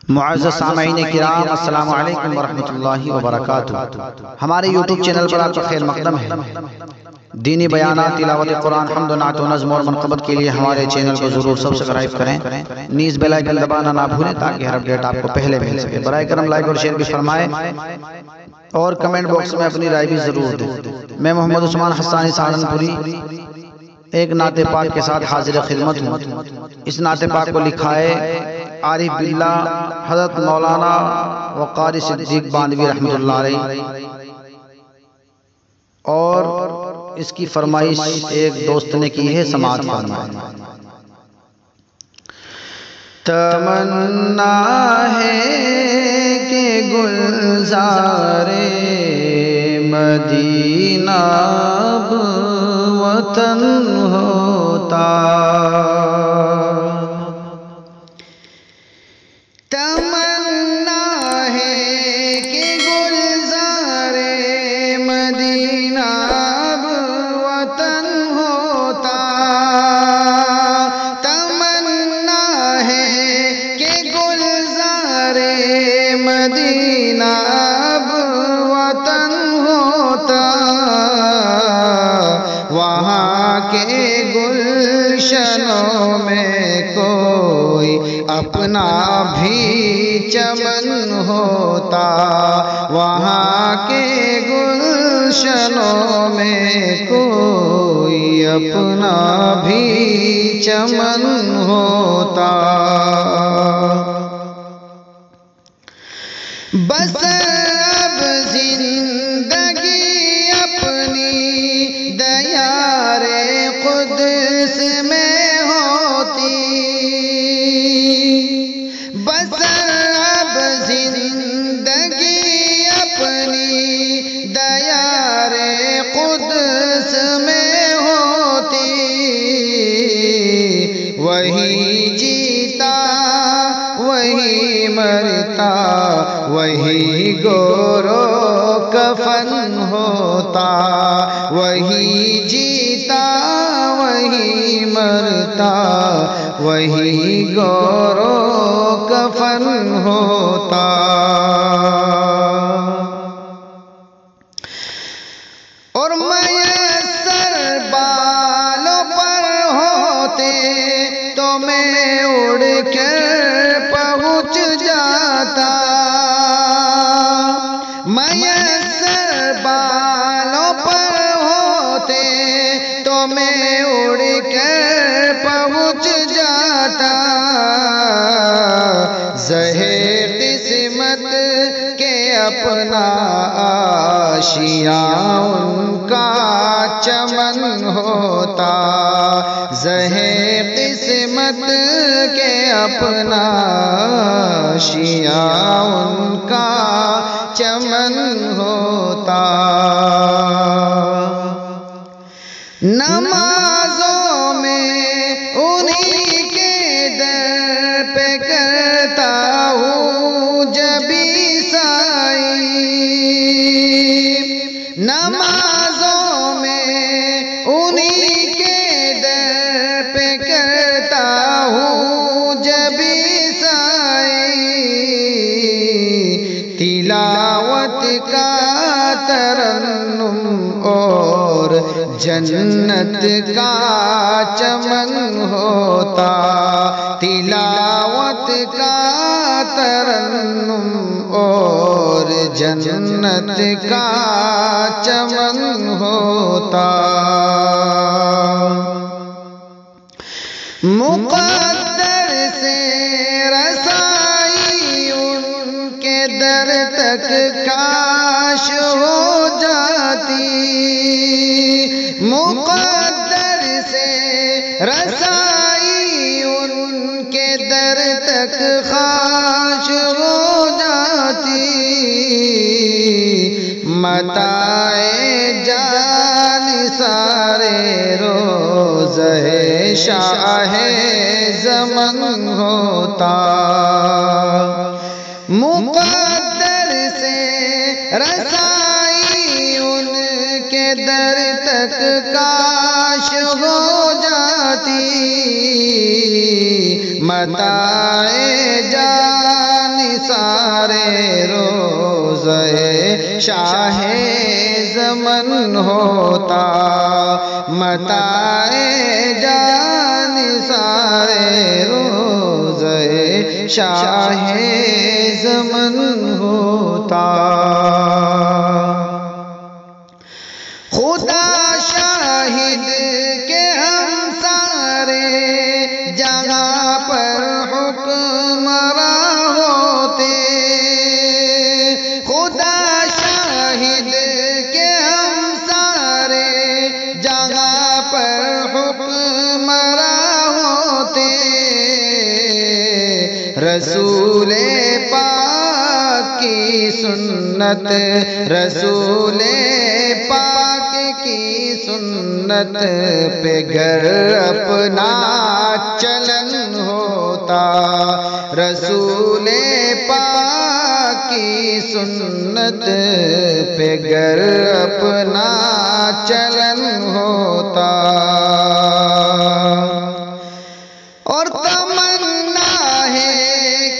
मुअज़्ज़ज़ सामईन किराम, अस्सलामु अलैकुम वरहमतुल्लाहि वबरकातुहू। हमारे यूट्यूब चैनल पर आपका खैर मक़दम है। दीनी बयानात, तिलावत कुरान, हम्द व नात व नज़्म और मनक़बत के लिए हमारे चैनल को ज़रूर सब्सक्राइब करें, नीज़ बेल आइकन दबाना ना भूलें ताकि हर अपडेट आपको पहले मिल सके। बराए करम लाइक और शेयर भी फरमाएं और कमेंट बॉक्स में अपनी राय भी ज़रूर दें। मैं मोहम्मद उस्मान हस्सानी सहारनपुरी एक नाते पाक के साथ हाजिर खिदमत हूँ। इस नाते पाक को लिखा है आरिफ बिल्लाह हज़रत मौलाना वक़ारी सिद्दीक़ बानवी रहमतुल्लाह अलैह, और इसकी फरमाइश एक दोस्त ने की है, समाअत फरमाएं। तमन्ना है कि गुलज़ारे मदीना वतन होता, तमन्ना है कि गुलज़ारे मदीना वतन होता, तमन्ना है कि गुलज़ारे मदीना वतन होता, वहाँ के गुलशनों में कोई अपना भी चमन होता, वहाँ के गुलशनों में कोई अपना भी चमन होता। बस अब जिंदगी अपनी दयारे कुद्स में होती, बस अब जिंदगी अपनी दयारे कुद्स में होती, वही जीता वही मरता वही गोरो कफन होता, वही जीता वही मरता वही गोरो कफन होता। और मयस्सर बालों पर होते तो मैं उड़ कर पहुँच जाता, मयस्सर बालों पर होते तो मैं उड़ कर पहुँच जाता, ज़हे किस्मत के अपना आशिया उनका चमन होता, ज़हे किस्मत के अपना आशिया उनका चमन होता। नमाज़ों में उन्हीं के दर पे करता हूँ जबी साई, नमाज़ों में उन्हीं के दर पे करता हूँ जबी साई, तिलावत का तरन्नुम और जन्नत का चमन होता, तिलावत का तरन्नुम और जन्नत का चमन होता। मुक़द्दर से रसाई उनके दर तक काश हो जाती, मुक़द्दर से रसाई उनके दर तक काश हो जाती, मताए जान सारे रोज़े शाहे ज़मन होता, मुक़द्दर से रसाई उनके दर तक काश हो जाती, मताए जान निसारे रोज़े शाहे ज़मन होता, मताए जान सारे रोज़े शाहे ज़मन होता। खुदा शाहिद के हम सारे जगह पर हुक्मरा होते, खुदा शाहिद के हम सारे जगह पर हुक्मरा होते। रसूले पाक की सुन्नत, रसूले पाक की सुन्नत पे घर अपना चलन होता, रसूले पाक की सुन्नत पे घर अपना चलन होता। और तमन्ना है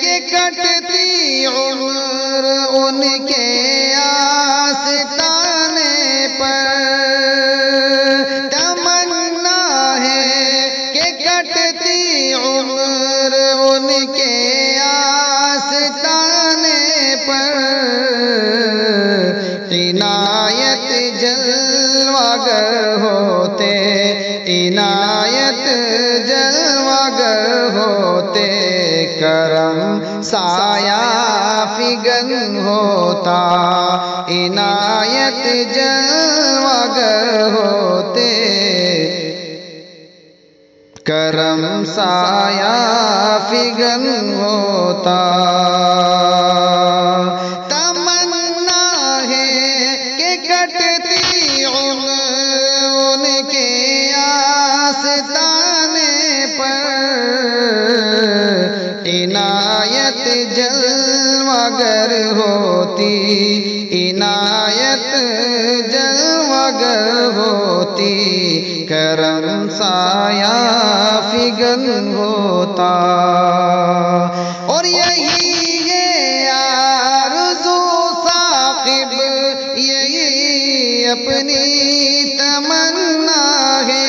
कि कटती उम्र उनके आस्ताने पर, तमन्ना है कि कटती उम्र उनके आस्ताने पर। इनायत जलवागर होते, इनायत जलवागर होते, करम साया फिगन होता, इनायत जलवागर होते, करम साया फिगन होता। तमन्ना है कि कटती उम्र उनके आस्ताने पर, इनायत जलवागर होती, इनायत जलवागर होती, करम साया फिगन होता। और यही है आरज़ू साक़िब, यही अपनी तमन्ना है,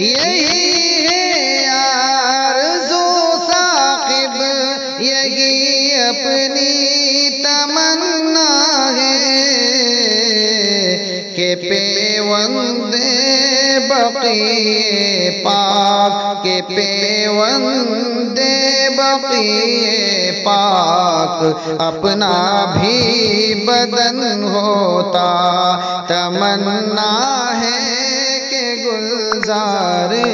यही है आरज़ू साक़िब, यही अपनी तमन्ना है कि पेवंदे बक़िए पाक, के पेवंदे बक़िए पाक अपना भी बदन होता। तमन्ना है कि गुलज़ारे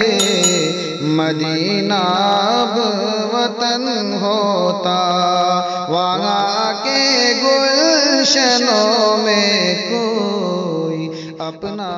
मदीना अब वतन होता, वहाँ के गुलशनों में कोई अपना